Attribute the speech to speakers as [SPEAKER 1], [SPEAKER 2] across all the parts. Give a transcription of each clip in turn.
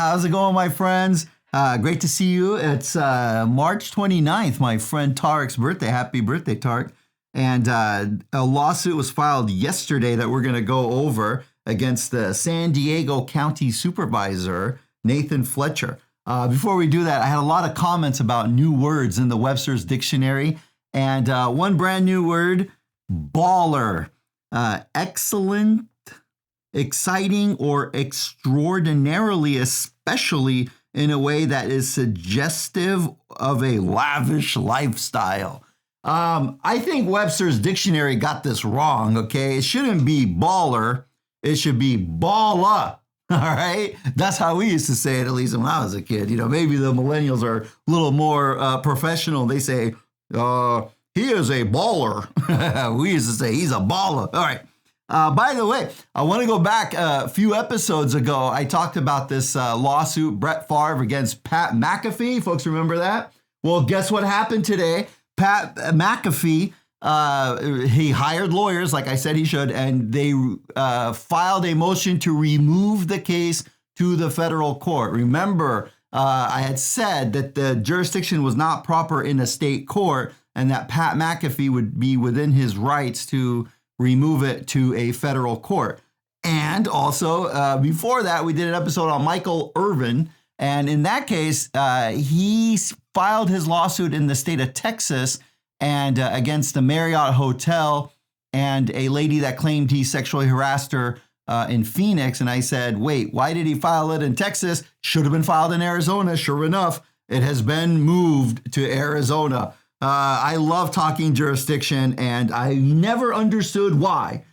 [SPEAKER 1] How's it going, my friends? Great to see you. It's March 29th, my friend Tarek's birthday. Happy birthday, Tarek. And a lawsuit was filed yesterday that we're going to go over against the San Diego County Supervisor, Nathan Fletcher. Before we do that, I had a lot of comments about new words in the Webster's Dictionary. And one brand new word, baller. Excellent, exciting, or extraordinarily, especially in a way that is suggestive of a lavish lifestyle. I think Webster's Dictionary got this wrong, okay? It shouldn't be baller. It should be balla, all right? That's how we used to say it, at least when I was a kid. You know, maybe the millennials are a little more professional. They say, he is a baller. We used to say he's a baller. All right. By the way, I want to go back a few episodes ago. I talked about this lawsuit, Brett Favre against Pat McAfee. Folks remember that? Well, guess what happened today? Pat McAfee, he hired lawyers, like I said he should, and they filed a motion to remove the case to the federal court. Remember, I had said that the jurisdiction was not proper in a state court and that Pat McAfee would be within his rights to remove it to a federal court. And also, before that, we did an episode on Michael Irvin. And in that case, he filed his lawsuit in the state of Texas and against the Marriott Hotel and a lady that claimed he sexually harassed her in Phoenix. And I said, wait, why did he file it in Texas? Should have been filed in Arizona. Sure enough, it has been moved to Arizona. I love talking jurisdiction, and I never understood why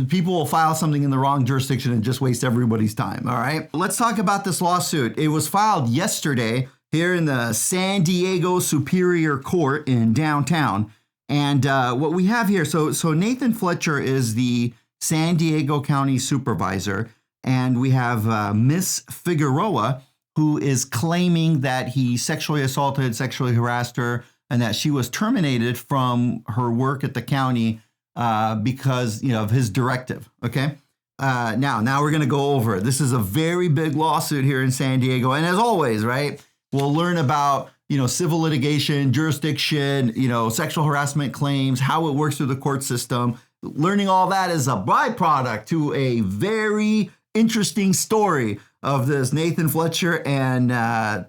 [SPEAKER 1] people will file something in the wrong jurisdiction and just waste everybody's time. All right, let's talk about this lawsuit. It was filed yesterday here in the San Diego Superior Court in downtown. And what we have here, so Nathan Fletcher is the San Diego County Supervisor, and we have Miss Figueroa, who is claiming that he sexually assaulted, sexually harassed her, and that she was terminated from her work at the county because, of his directive. Okay. Now we're going to go over it. This is a very big lawsuit here in San Diego. And as always, right, we'll learn about, civil litigation, jurisdiction, sexual harassment claims, how it works through the court system. Learning all that is a byproduct to a very interesting story of this Nathan Fletcher and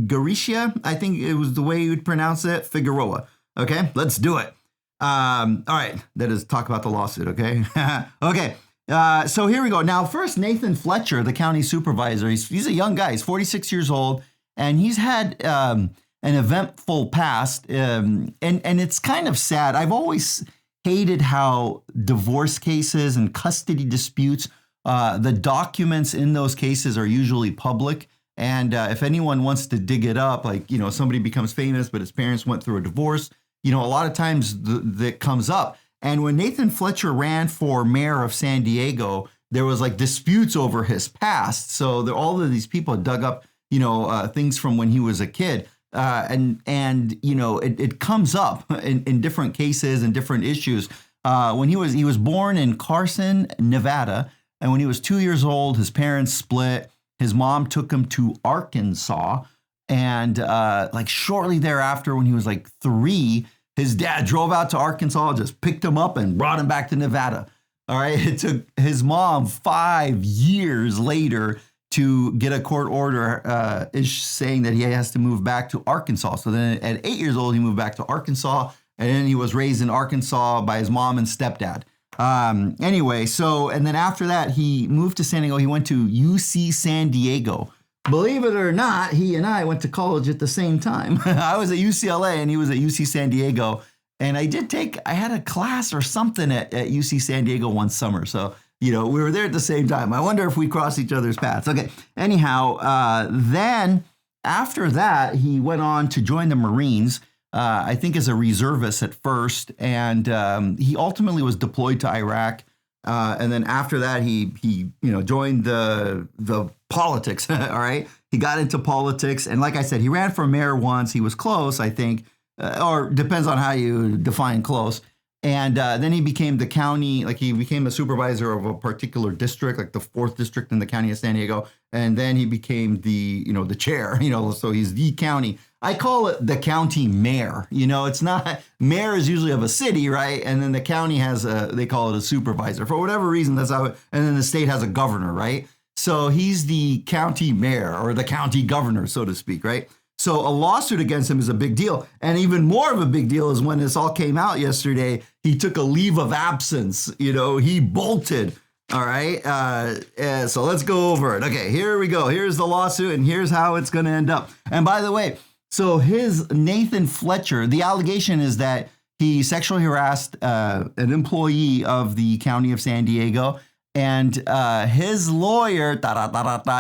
[SPEAKER 1] Garicia, I think it was the way you would pronounce it, Figueroa. Okay, let's do it. All right, that is talk about the lawsuit, okay? Okay, so here we go. Now, first, Nathan Fletcher, the county supervisor, he's a young guy. He's 46 years old, and he's had an eventful past, and it's kind of sad. I've always hated how divorce cases and custody disputes, the documents in those cases are usually public. And if anyone wants to dig it up, like, somebody becomes famous, but his parents went through a divorce, a lot of times that comes up. And when Nathan Fletcher ran for mayor of San Diego, there was like disputes over his past. So all of these people dug up, things from when he was a kid. It comes up in different cases and different issues. When he was born in Carson, Nevada. And when he was 2 years old, his parents split. His mom took him to Arkansas, and shortly thereafter, when he was like 3, his dad drove out to Arkansas, just picked him up and brought him back to Nevada. All right, it took his mom 5 years later to get a court order saying that he has to move back to Arkansas. So then at 8 years old, he moved back to Arkansas, and then he was raised in Arkansas by his mom and stepdad. And then after that, he moved to San Diego. He went to UC San Diego. Believe it or not, he and I went to college at the same time. I was at UCLA and he was at UC San Diego. And I had a class or something at UC San Diego one summer. So, we were there at the same time. I wonder if we crossed each other's paths. Okay. Anyhow, then after that, he went on to join the Marines. I think as a reservist at first, and he ultimately was deployed to Iraq. And then after that, he joined the politics. All right, he got into politics, and like I said, he ran for mayor once. He was close, I think, or depends on how you define close. And then he became the county, like he became a supervisor of a particular district, like the 4th district in the county of San Diego. And then he became the, the chair, so he's the county. I call it the county mayor. It's not, mayor is usually of a city, right? And then the county has they call it a supervisor. For whatever reason, that's how, and then the state has a governor, right? So he's the county mayor or the county governor, so to speak, right? So a lawsuit against him is a big deal. And even more of a big deal is when this all came out yesterday, he took a leave of absence. He bolted. All right. So let's go over it. Okay, here we go. Here's the lawsuit and here's how it's going to end up. And by the way, so his Nathan Fletcher, the allegation is that he sexually harassed an employee of the county of San Diego. And his lawyer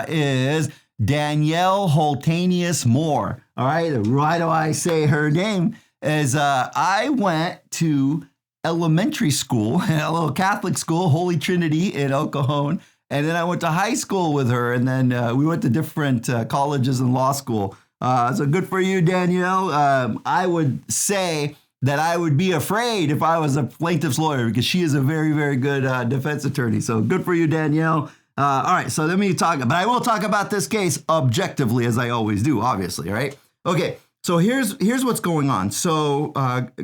[SPEAKER 1] is Danielle Holtanius Moore. All right. Why do I say her name? Is I went to elementary school, a little Catholic school, Holy Trinity in El Cajon. And then I went to high school with her. And then we went to different colleges and law school. So good for you, Danielle. I would say that I would be afraid if I was a plaintiff's lawyer because she is a very, very good defense attorney. So good for you, Danielle. All right, so let me talk, but I will talk about this case objectively, as I always do, obviously, right? Okay, so here's what's going on. So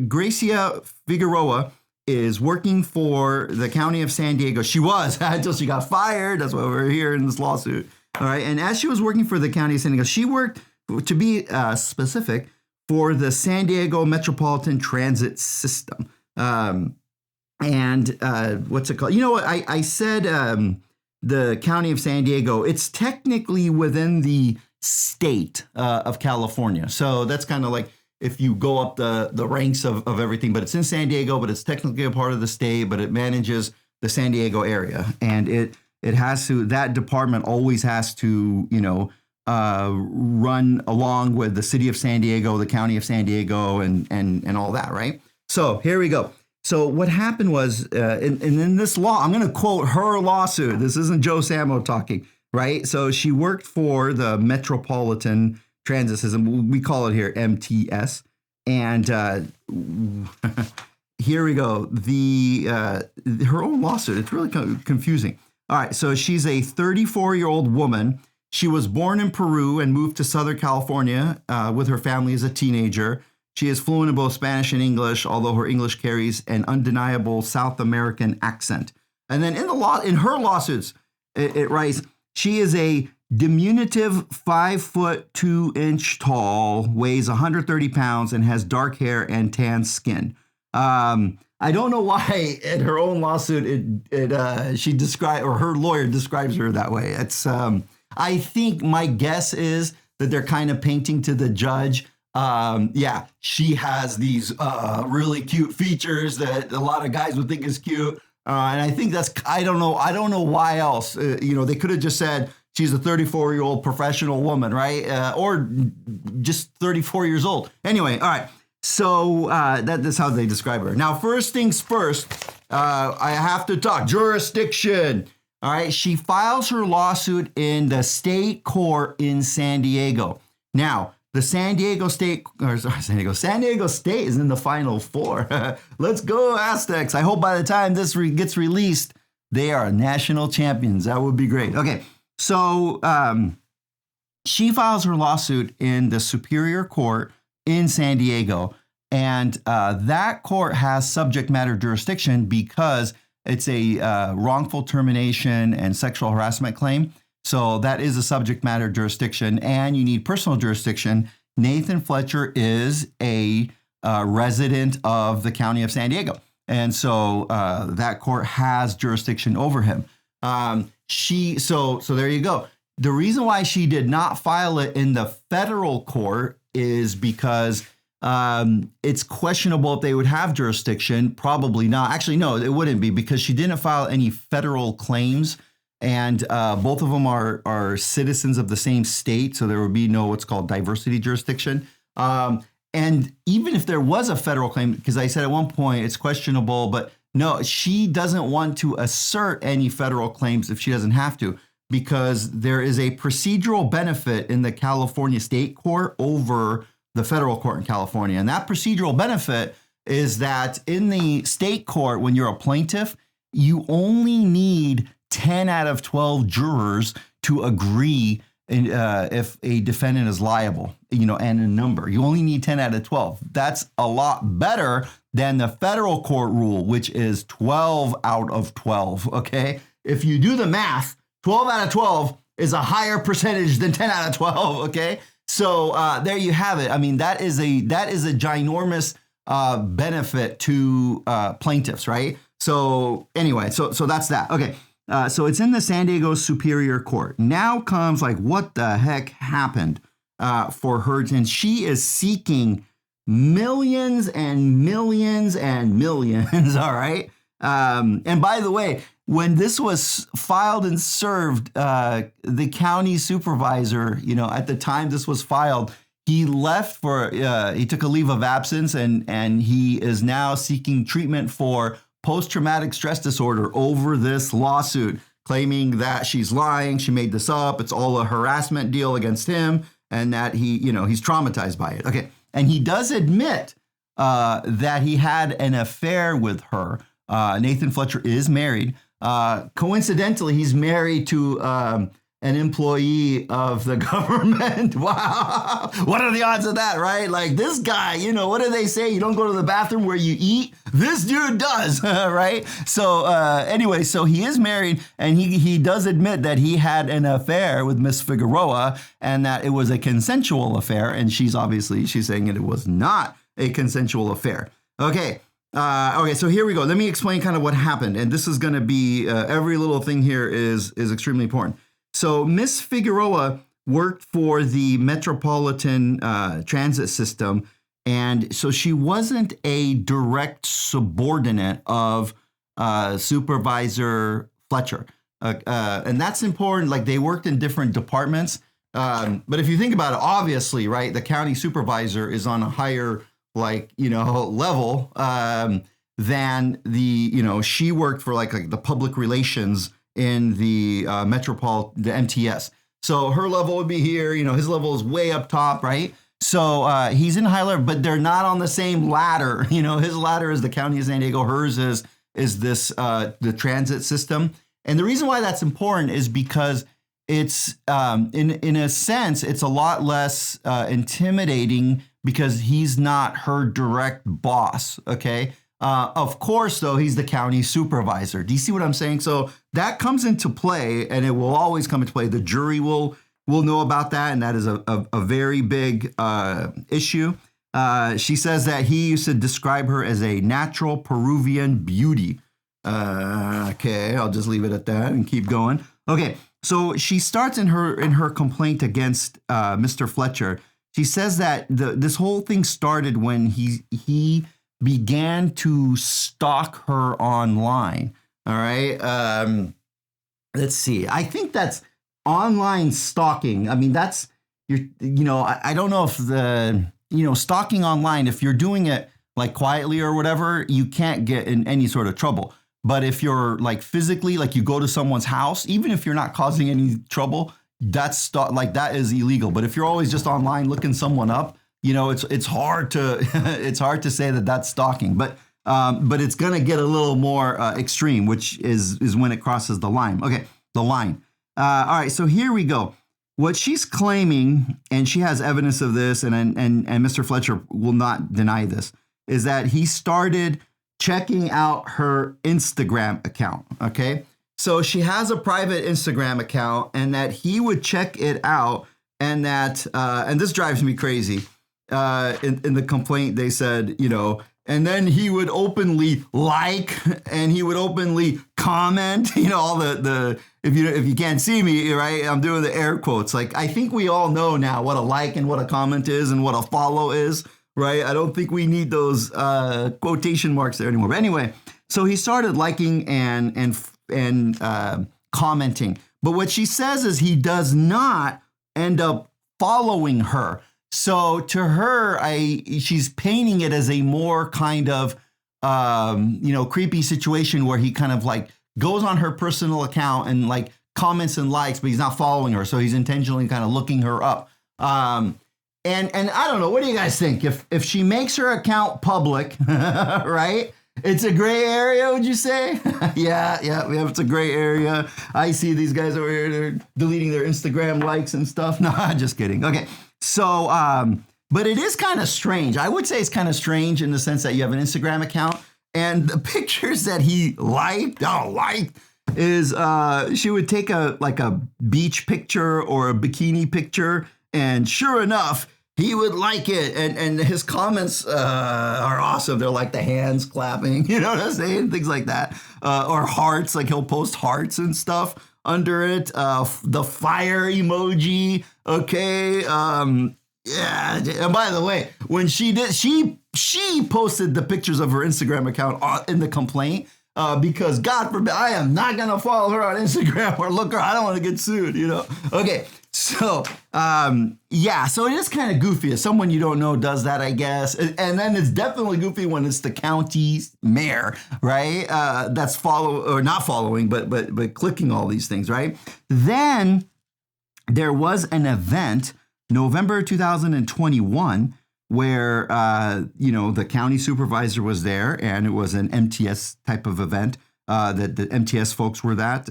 [SPEAKER 1] Gracia Figueroa is working for the county of San Diego. She was until she got fired. That's why we're here in this lawsuit. All right, and as she was working for the county of San Diego, she worked, to be specific, for the San Diego Metropolitan Transit System. And what's it called? You know what? I said the county of San Diego, it's technically within the state of California. So that's kind of like if you go up the ranks of everything, but it's in San Diego, but it's technically a part of the state, but it manages the San Diego area. And it has to, that department always has to, run along with the city of San Diego, the county of San Diego, and all that, right? So here we go. So what happened was, in this law, I'm going to quote her lawsuit. This isn't Joe Samo talking, right? So she worked for the Metropolitan Transit System. We call it here MTS. And here we go. Her own lawsuit. It's really confusing. All right. So she's a 34-year-old woman. She was born in Peru and moved to Southern California with her family as a teenager. She is fluent in both Spanish and English, although her English carries an undeniable South American accent. And then in her lawsuits, it writes, she is a diminutive 5'2" tall, weighs 130 pounds, and has dark hair and tan skin. I don't know why in her own lawsuit she described, or her lawyer describes her that way. It's I think my guess is that they're kind of painting to the judge. She has these really cute features that a lot of guys would think is cute. And I think that's, I don't know why else. They could have just said she's a 34-year-old professional woman, right? Or just 34 years old. Anyway, all right. So that's how they describe her. Now, first things first, I have to talk jurisdiction. All right. She files her lawsuit in the state court in San Diego. Now, the San Diego State is in the Final Four. Let's go, Aztecs. I hope by the time this gets released, they are national champions. That would be great. Okay, so she files her lawsuit in the Superior Court in San Diego, and that court has subject matter jurisdiction because it's a wrongful termination and sexual harassment claim. So that is a subject matter jurisdiction, and you need personal jurisdiction. Nathan Fletcher is a resident of the county of San Diego, and so that court has jurisdiction over him. So there you go. The reason why she did not file it in the federal court is because it's questionable if they would have jurisdiction. Probably not. Actually, no, it wouldn't be because she didn't file any federal claims. And both of them are citizens of the same state, so there would be no what's called diversity jurisdiction. And even if there was a federal claim, because I said at one point it's questionable, but no, she doesn't want to assert any federal claims if she doesn't have to, because there is a procedural benefit in the California state court over the federal court in California. And that procedural benefit is that in the state court, when you're a plaintiff, you only need 10 out of 12 jurors to agree if a defendant is liable, and a number. You only need 10 out of 12. That's a lot better than the federal court rule, which is 12 out of 12, okay? If you do the math, 12 out of 12 is a higher percentage than 10 out of 12, okay? So there you have it. I mean, that is a ginormous benefit to plaintiffs, right? So anyway, so that's that. Okay. So it's in the San Diego Superior Court. Now comes like, what the heck happened for her? And she is seeking millions and millions and millions. All right. And by the way, when this was filed and served, the county supervisor, at the time this was filed, he left he took a leave of absence, and he is now seeking treatment for post-traumatic stress disorder over this lawsuit, claiming that she's lying, she made this up, it's all a harassment deal against him, and that he's traumatized by it. Okay. And he does admit that he had an affair with her. Nathan Fletcher is married. Coincidentally, he's married to an employee of the government. Wow. What are the odds of that, right? Like this guy, what do they say? You don't go to the bathroom where you eat. This dude does, right? So anyway, so he is married, and he does admit that he had an affair with Miss Figueroa, and that it was a consensual affair. And she's saying that it was not a consensual affair. Okay. Okay, so here we go. Let me explain kind of what happened. And this is going to be, every little thing here is extremely important. So Miss Figueroa worked for the Metropolitan Transit System. And so she wasn't a direct subordinate of Supervisor Fletcher. And that's important. Like, they worked in different departments. But if you think about it, obviously, right, the county supervisor is on a higher level than she worked for like the public relations in the the MTS. So her level would be here, his level is way up top, right? So he's in high level, but they're not on the same ladder. His ladder is the county of San Diego, hers is this the transit system. And the reason why that's important is because it's in a sense, it's a lot less intimidating, because he's not her direct boss, okay? Of course, though, he's the county supervisor. Do you see what I'm saying? So that comes into play, and it will always come into play. The jury will know about that, and that is a very big issue. She says that he used to describe her as a natural Peruvian beauty. Okay, I'll just leave it at that and keep going. Okay, so she starts in her complaint against Mr. Fletcher. She says that this whole thing started when he began to stalk her online. All right. Let's see. I think that's online stalking. I mean, that's I don't know if stalking online, if you're doing it like quietly or whatever, you can't get in any sort of trouble. But if you're like physically, like you go to someone's house, even if you're not causing any trouble, that is illegal. But if you're always just online looking someone up, it's hard to it's hard to say that that's stalking. But it's gonna get a little more extreme, which is when it crosses the line. Okay, the line. All right, so here we go. What she's claiming, and she has evidence of this, and Mr. Fletcher will not deny this, is that he started checking out her Instagram account. Okay. So she has a private Instagram account, and that he would check it out, and that, and this drives me crazy. In the complaint, they said, and then he would openly like, and he would openly comment, all the if you can't see me, right, I'm doing the air quotes. Like, I think we all know now what a like and what a comment is and what a follow is, right? I don't think we need those quotation marks there anymore. But anyway, so he started liking and commenting. But what she says is he does not end up following her. So to her, she's painting it as a more kind of, creepy situation where he kind of like goes on her personal account and like comments and likes, but he's not following her. So he's intentionally kind of looking her up. And I don't know, what do you guys think? If she makes her account public, right? It's a gray area, would you say? yeah, it's a gray area. I see these guys over here, they're deleting their Instagram likes and stuff. No, just kidding. Okay, so, but it is kind of strange. I would say it's kind of strange in the sense that you have an Instagram account and the pictures that he liked, is she would take a beach picture or a bikini picture, and sure enough, he would like it, and his comments are awesome. They're like the hands clapping, you know what I'm saying? Things like that. Or hearts, like he'll post hearts and stuff under it. The fire emoji, okay? Yeah, and by the way, when she posted the pictures of her Instagram account in the complaint, because God forbid, I am not going to follow her on Instagram or look her. I don't want to get sued, you know? Okay. So, so it is kind of goofy. If someone you don't know does that, I guess. And then it's definitely goofy when it's the county mayor, right? That's not following, but clicking all these things, right? Then there was an event, November 2021, where, the county supervisor was there, and it was an MTS type of event, that the MTS folks were that.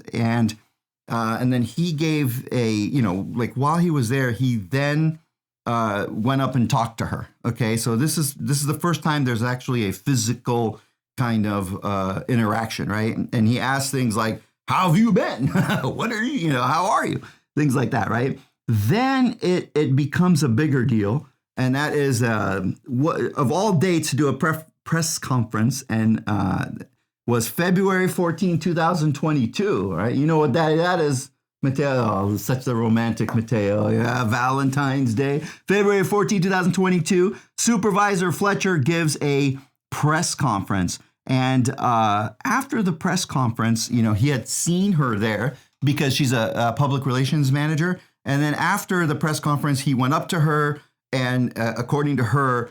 [SPEAKER 1] And then he gave while he was there, he then went up and talked to her. Okay, so this is the first time there's actually a physical kind of interaction, right? And he asked things like, "How have you been? What are you? How are you?" Things like that, right? Then it becomes a bigger deal, and that is what of all dates to do a press conference, and was February 14, 2022, right? You know what that is, Mateo. Oh, such a romantic Mateo. Yeah, Valentine's Day. February 14, 2022, Supervisor Fletcher gives a press conference. And after the press conference, he had seen her there because she's a public relations manager. And then after the press conference, he went up to her and, according to her,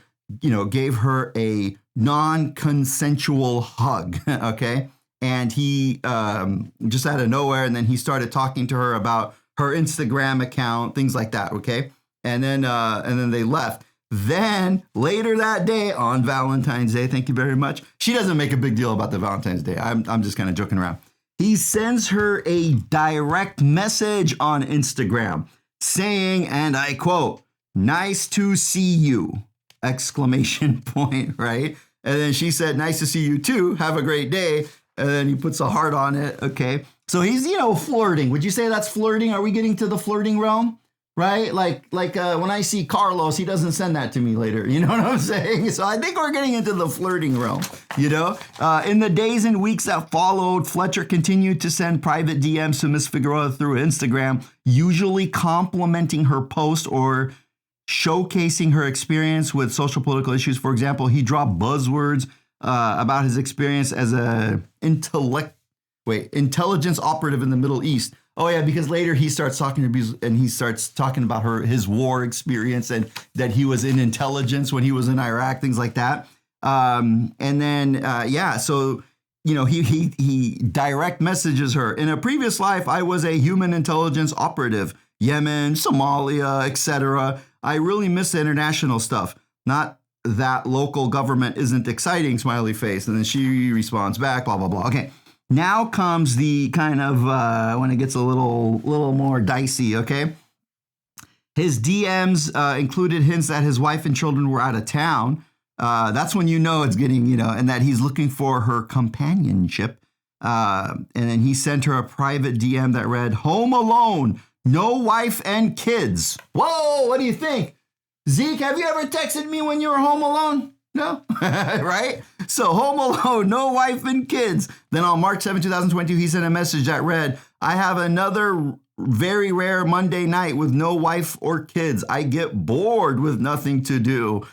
[SPEAKER 1] gave her a non-consensual hug, okay? And he just out of nowhere, and then he started talking to her about her Instagram account, things like that, okay? And then they left. Then later that day on Valentine's Day, thank you very much. She doesn't make a big deal about the Valentine's Day. I'm just kind of joking around. He sends her a direct message on Instagram saying, and I quote, "Nice to see you!" Exclamation point, right? And then she said, "Nice to see you too. Have a great day." And then he puts a heart on it. Okay. So he's, flirting. Would you say that's flirting? Are we getting to the flirting realm? Right? Like when I see Carlos, he doesn't send that to me later. You know what I'm saying? So I think we're getting into the flirting realm, In the days and weeks that followed, Fletcher continued to send private DMs to Miss Figueroa through Instagram, usually complimenting her post or showcasing her experience with social political issues. For example, he dropped buzzwords about his experience as a intelligence operative in the Middle East. Oh yeah, because later he starts talking about his war experience and that he was in intelligence when he was in Iraq, things like that. So he direct messages her. "In a previous life, I was a human intelligence operative, Yemen, Somalia, etc. I really miss the international stuff. Not that local government isn't exciting," smiley face. And then she responds back, blah, blah, blah. Okay. Now comes the kind of, when it gets a little more dicey, okay? His DMs included hints that his wife and children were out of town. That's when it's getting, and that he's looking for her companionship. And then he sent her a private DM that read, "Home alone, no wife and kids." Whoa, what do you think? Zeke, have you ever texted me when you were home alone? No, right? So home alone, no wife and kids. Then on March 7, 2022, he sent a message that read, "I have another very rare Monday night with no wife or kids. I get bored with nothing to do."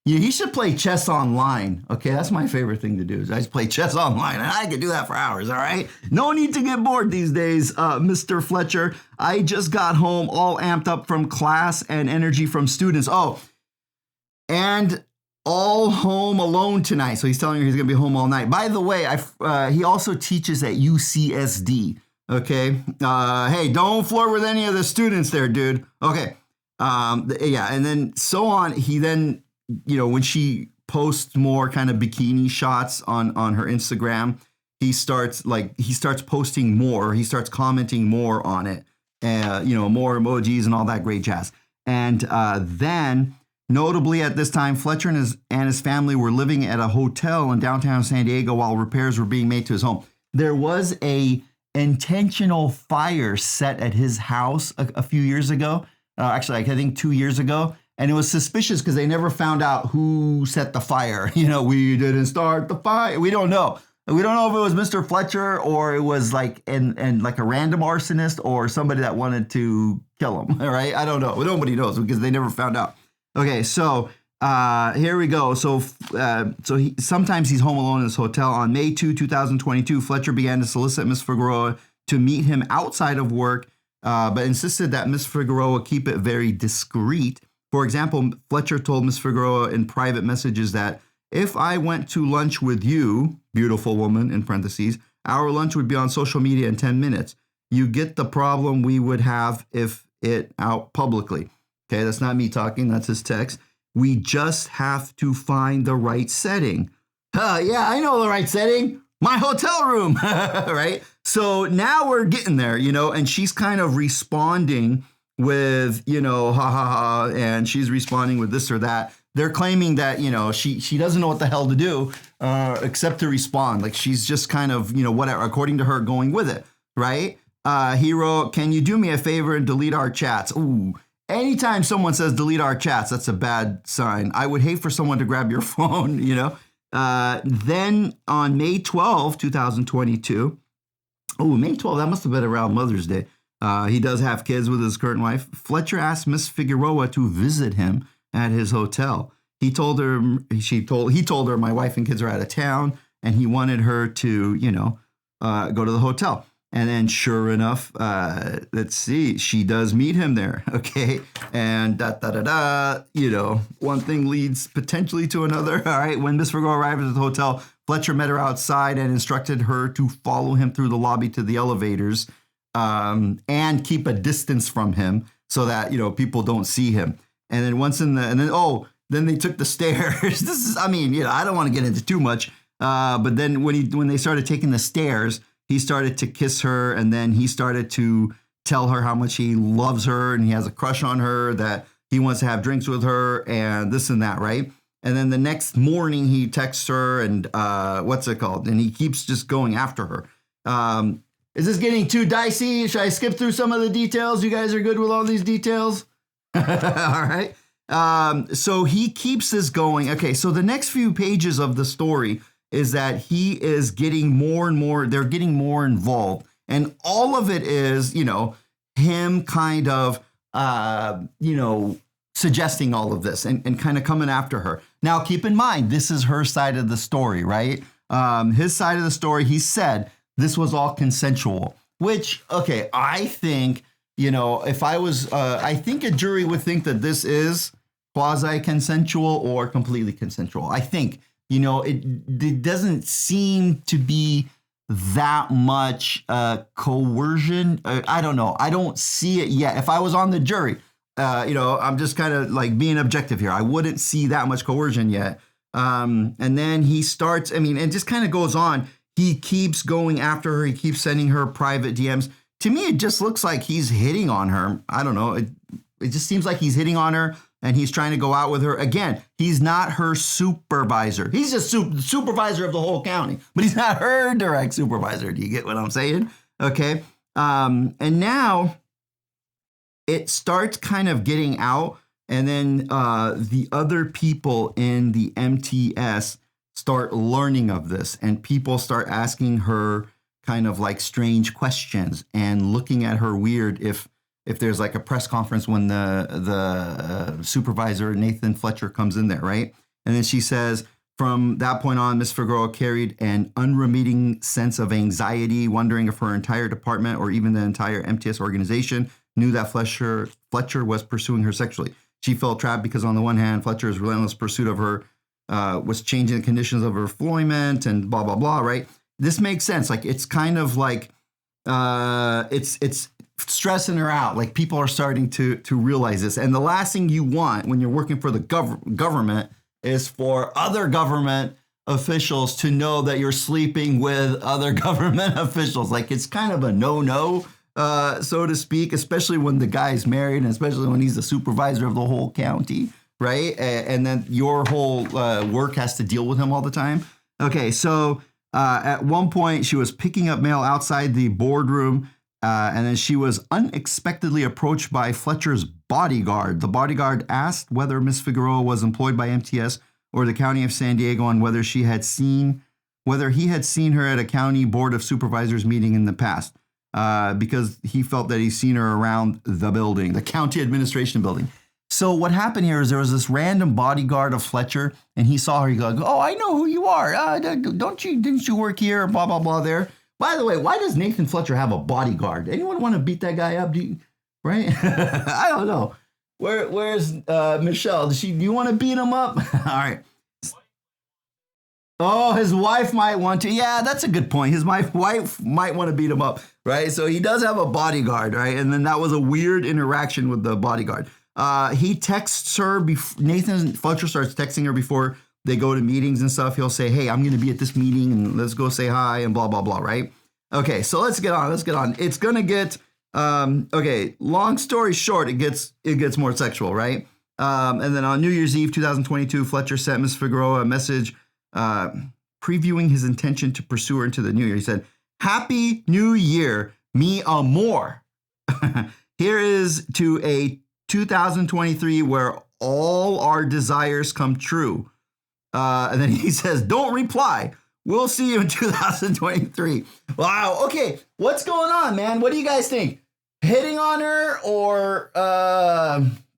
[SPEAKER 1] He should play chess online. Okay, that's my favorite thing to do. Is I just play chess online, and I could do that for hours, all right? No need to get bored these days, Mr. Fletcher. I just got home all amped up from class and energy from students. Oh, and all home alone tonight. So he's telling her he's going to be home all night. By the way, he also teaches at UCSD. Okay. Hey, don't flirt with any of the students there, dude. Okay. Yeah, and then so on. He then, when she posts more kind of bikini shots on her Instagram, he starts posting more. He starts commenting more on it, more emojis and all that great jazz. And then, notably at this time, Fletcher and his family were living at a hotel in downtown San Diego while repairs were being made to his home. There was a intentional fire set at his house a few years ago. Actually, I think 2 years ago. And it was suspicious because they never found out who set the fire. We didn't start the fire. We don't know. We don't know if it was Mr. Fletcher or it was like like a random arsonist or somebody that wanted to kill him. All right. I don't know. Nobody knows because they never found out. Okay. So here we go. So sometimes he's home alone in his hotel. On May 2, 2022, Fletcher began to solicit Miss Figueroa to meet him outside of work, but insisted that Miss Figueroa keep it very discreet. For example, Fletcher told Miss Figueroa in private messages that if I went to lunch with you, beautiful woman, in parentheses, our lunch would be on social media in 10 minutes. You get the problem we would have if it out publicly. Okay, that's not me talking. That's his text. We just have to find the right setting. Yeah, I know the right setting. My hotel room, right? So now we're getting there, and she's kind of responding with, ha ha ha, and she's responding with this or that. They're claiming that, she doesn't know what the hell to do except to respond. Like she's just kind of, whatever, according to her, going with it, right? He wrote, can you do me a favor and delete our chats? Ooh, anytime someone says delete our chats, that's a bad sign. I would hate for someone to grab your phone, Then on May 12, 2022, May 12, that must have been around Mother's Day. He does have kids with his current wife. Fletcher asked Miss Figueroa to visit him at his hotel. He told her, my wife and kids are out of town, and he wanted her to, go to the hotel. And then sure enough, let's see, she does meet him there. Okay. And one thing leads potentially to another. All right. When Miss Figueroa arrived at the hotel, Fletcher met her outside and instructed her to follow him through the lobby to the elevators, and keep a distance from him so that, people don't see him. And then then they took the stairs. This is, I don't want to get into too much. But then when they started taking the stairs, he started to kiss her, and then he started to tell her how much he loves her and he has a crush on her, that he wants to have drinks with her and this and that, right? And then the next morning he texts her and and he keeps just going after her. Is this getting too dicey? Should I skip through some of the details? You guys are good with all these details? All right. So he keeps this going. Okay, so the next few pages of the story is that he is getting more and more, they're getting more involved. And all of it is, him kind of, suggesting all of this and kind of coming after her. Now, keep in mind, this is her side of the story, right? His side of the story, he said this was all consensual, which, okay, I think, if I was, I think a jury would think that this is quasi-consensual or completely consensual. I think. It doesn't seem to be that much coercion. I don't know. I don't see it yet. If I was on the jury, I'm just kind of like being objective here. I wouldn't see that much coercion yet. And then he starts, it just kind of goes on. He keeps going after her. He keeps sending her private DMs. To me, it just looks like he's hitting on her. I don't know. It just seems like he's hitting on her. And he's trying to go out with her. Again, he's not her supervisor. He's just supervisor of the whole county, but he's not her direct supervisor. Do you get what I'm saying? Okay. And now it starts kind of getting out. And then the other people in the MTS start learning of this. And people start asking her kind of like strange questions and looking at her weird if there's like a press conference when the supervisor, Nathan Fletcher, comes in there, right? And then she says, from that point on, Miss Figueroa carried an unremitting sense of anxiety, wondering if her entire department or even the entire MTS organization knew that Fletcher was pursuing her sexually. She felt trapped because on the one hand, Fletcher's relentless pursuit of her was changing the conditions of her employment and blah, blah, blah, right? This makes sense. Like, it's kind of like, it's stressing her out. Like people are starting to realize this. And the last thing you want when you're working for the government is for other government officials to know that you're sleeping with other government officials. Like it's kind of a no-no, so to speak, especially when the guy's married and especially when he's the supervisor of the whole county, right? And then your whole work has to deal with him all the time. Okay, so at one point she was picking up mail outside the boardroom, and then she was unexpectedly approached by Fletcher's bodyguard. The bodyguard asked whether Miss Figueroa was employed by MTS or the County of San Diego, and whether he had seen her at a county board of supervisors meeting in the past, because he felt that he's seen her around the building, the county administration building. So what happened here is there was this random bodyguard of Fletcher, and he saw her. He goes, "Oh, I know who you are. Didn't you work here? Blah blah blah." There. By the way, why does Nathan Fletcher have a bodyguard? Anyone want to beat that guy up? Right? I don't know. Where's Michelle? Do you want to beat him up? All right. Oh, his wife might want to. Yeah, that's a good point. His wife might want to beat him up, right? So he does have a bodyguard, right? And then that was a weird interaction with the bodyguard. He texts her. Nathan Fletcher starts texting her before they go to meetings and stuff. He'll say, "Hey, I'm going to be at this meeting and let's go say hi and blah, blah, blah," right? Okay, so let's get on. It's going to get... okay, long story short, it gets more sexual, right? And then on New Year's Eve 2022, Fletcher sent Miss Figueroa a message previewing his intention to pursue her into the new year. He said, "Happy New Year, mi Amour. Here is to a 2023 where all our desires come true." And then he says, "Don't reply. We'll see you in 2023. Wow. Okay. What's going on, man? What do you guys think? Hitting on her or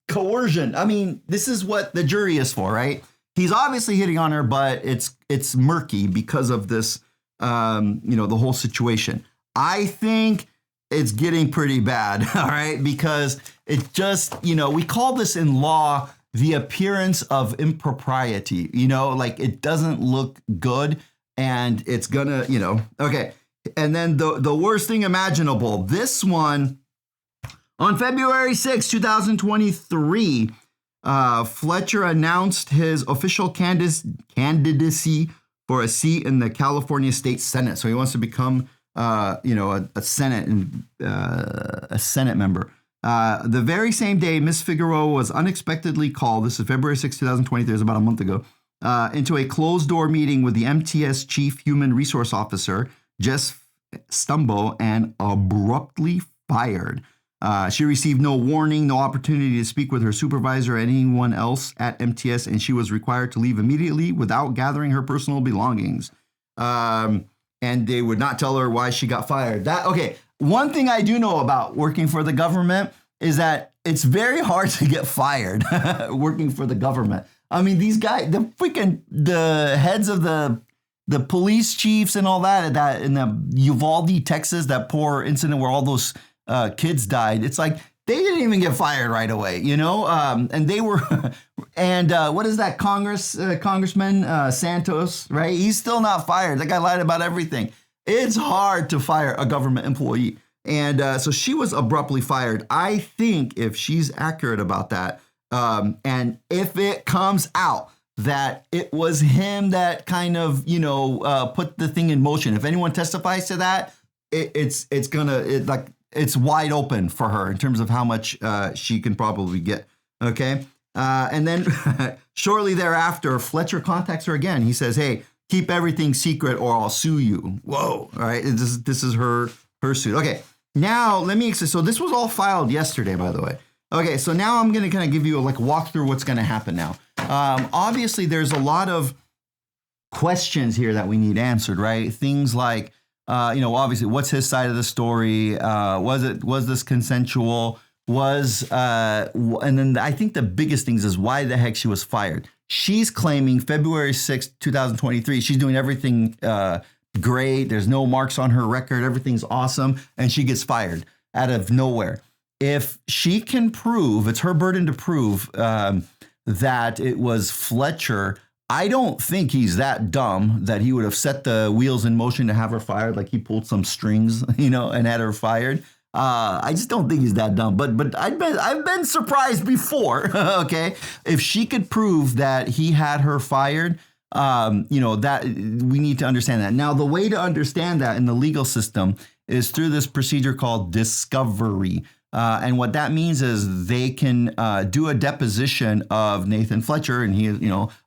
[SPEAKER 1] coercion? I mean, this is what the jury is for, right? He's obviously hitting on her, but it's murky because of this, the whole situation. I think it's getting pretty bad, all right? Because it just, we call this in law the appearance of impropriety, like it doesn't look good. And it's gonna, okay. And then the worst thing imaginable, this one, on February 6, 2023, Fletcher announced his official candidacy for a seat in the California State Senate. So he wants to become, a Senate member. The very same day, Miss Figueroa was unexpectedly called. This is February 6, 2023. It was about a month ago. Into a closed-door meeting with the MTS Chief Human Resource Officer, Jess Stumbo, and abruptly fired. She received no warning, no opportunity to speak with her supervisor or anyone else at MTS, and she was required to leave immediately without gathering her personal belongings. And they would not tell her why she got fired. Okay, one thing I do know about working for the government is that it's very hard to get fired working for the government. I mean, these guys, the heads of the police chiefs and all that in the Uvalde, Texas, that poor incident where all those kids died. It's like they didn't even get fired right away, and they were, and what is that Congressman Santos, right? He's still not fired. That guy lied about everything. It's hard to fire a government employee. And so she was abruptly fired. I think if she's accurate about that, and if it comes out that it was him that kind of, put the thing in motion, if anyone testifies to that, it's wide open for her in terms of how much she can probably get. Okay. And then shortly thereafter, Fletcher contacts her again. He says, "Hey, keep everything secret or I'll sue you." Whoa. All right. This is her suit. Okay. Now let me explain. So this was all filed yesterday, by the way. Okay, so now I'm going to kind of give you a walk through what's going to happen now. Obviously, there's a lot of questions here that we need answered, right? Things like, obviously, what's his side of the story? Was this consensual? And then I think the biggest things is why the heck she was fired. She's claiming February 6th, 2023. She's doing everything great. There's no marks on her record. Everything's awesome. And she gets fired out of nowhere. If she can prove, it's her burden to prove that it was Fletcher, I don't think he's that dumb that he would have set the wheels in motion to have her fired, like he pulled some strings, and had her fired. I just don't think he's that dumb. But I've been surprised before. Okay, if she could prove that he had her fired, that we need to understand that. Now, the way to understand that in the legal system is through this procedure called discovery. And what that means is they can do a deposition of Nathan Fletcher, and he,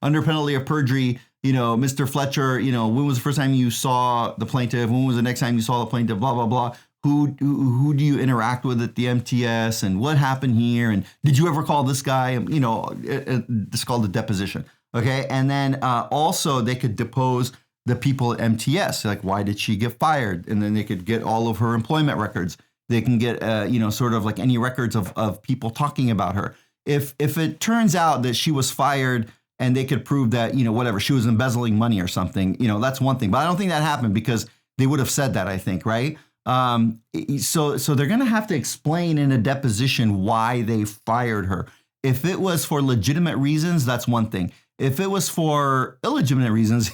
[SPEAKER 1] under penalty of perjury, Mr. Fletcher, when was the first time you saw the plaintiff? When was the next time you saw the plaintiff? Blah, blah, blah. Who do you interact with at the MTS, and what happened here? And did you ever call this guy? It's called a deposition. Okay. And then also they could depose the people at MTS. Like, why did she get fired? And then they could get all of her employment records. They can get, sort of like any records of people talking about her. If it turns out that she was fired and they could prove that, whatever, she was embezzling money or something, that's one thing. But I don't think that happened because they would have said that, I think, right? So they're going to have to explain in a deposition why they fired her. If it was for legitimate reasons, that's one thing. If it was for illegitimate reasons,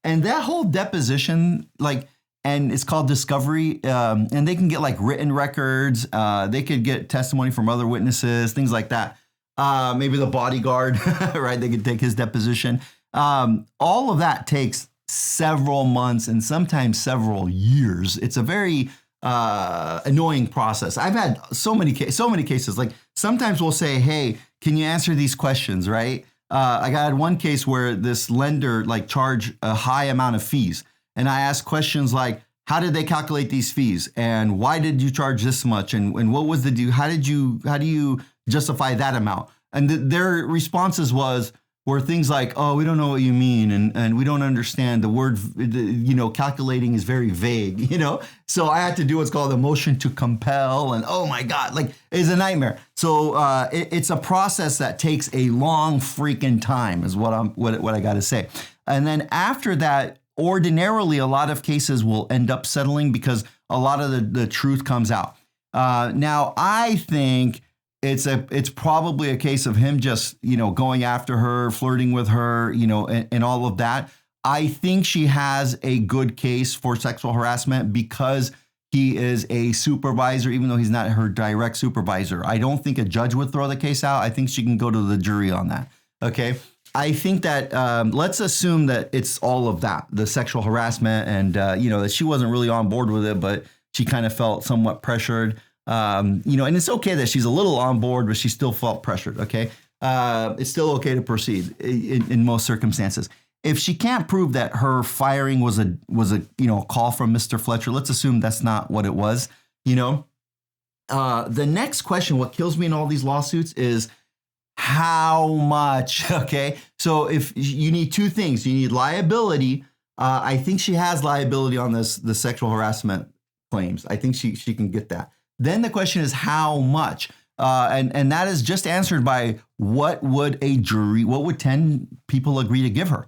[SPEAKER 1] and that whole deposition, and it's called discovery, and they can get like written records. They could get testimony from other witnesses, things like that. Maybe the bodyguard, right? They could take his deposition. All of that takes several months and sometimes several years. It's a very annoying process. I've had so many cases. Like sometimes we'll say, "Hey, can you answer these questions?" Right? I got one case where this lender charged a high amount of fees. And I asked questions like, how did they calculate these fees? And why did you charge this much? And what was the due? How do you justify that amount? And their responses were things like, oh, we don't know what you mean. And we don't understand the word, calculating is very vague, So I had to do what's called a motion to compel. And oh my God, it's a nightmare. So it's a process that takes a long freaking time is what I got to say. And then after that, ordinarily, a lot of cases will end up settling because a lot of the truth comes out. Now, I think it's probably a case of him just, going after her, flirting with her, and all of that. I think she has a good case for sexual harassment because he is a supervisor, even though he's not her direct supervisor. I don't think a judge would throw the case out. I think she can go to the jury on that. Okay. I think that let's assume that it's all of that, the sexual harassment and, that she wasn't really on board with it, but she kind of felt somewhat pressured, and it's okay that she's a little on board, but she still felt pressured. Okay. It's still okay to proceed in most circumstances. If she can't prove that her firing was a call from Mr. Fletcher, let's assume that's not what it was, the next question, what kills me in all these lawsuits is, how much? Okay. So if you need two things, you need liability. I think she has liability on the sexual harassment claims. I think she can get that. Then the question is how much? And that is just answered by what would 10 people agree to give her?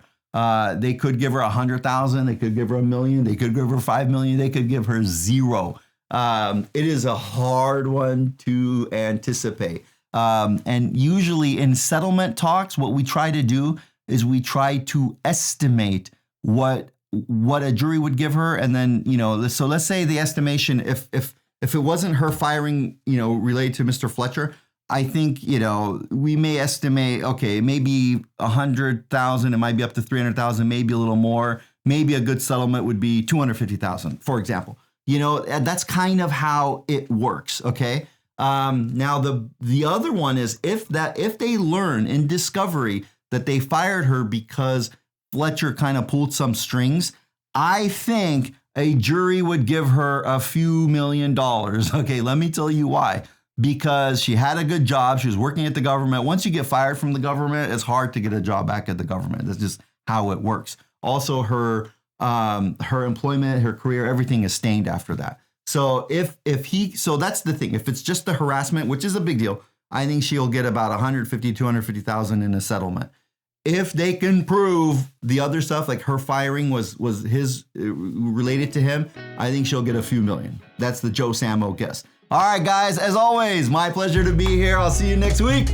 [SPEAKER 1] They could give her 100,000. They could give her $1 million. They could give her 5 million. They could give her zero. It is a hard one to anticipate. And usually in settlement talks, what we try to do is we try to estimate what a jury would give her. And then, so let's say the estimation, if it wasn't her firing, related to Mr. Fletcher, I think, we may estimate, okay, maybe 100,000, it might be up to 300,000, maybe a little more. Maybe a good settlement would be 250,000, for example. That's kind of how it works. Okay. Now the other one is if they learn in discovery that they fired her because Fletcher kind of pulled some strings, I think a jury would give her a few $1 million. Okay, let me tell you why. Because she had a good job, she was working at the government. Once you get fired from the government, it's hard to get a job back at the government. That's just how it works. Also, her employment, her career, everything is stained after that. So so that's the thing. If it's just the harassment, which is a big deal, I think she'll get about 150, 250,000 in a settlement. If they can prove the other stuff, like her firing was his related to him, I think she'll get a few million. That's the Joe Samo guess. All right, guys, as always, my pleasure to be here. I'll see you next week.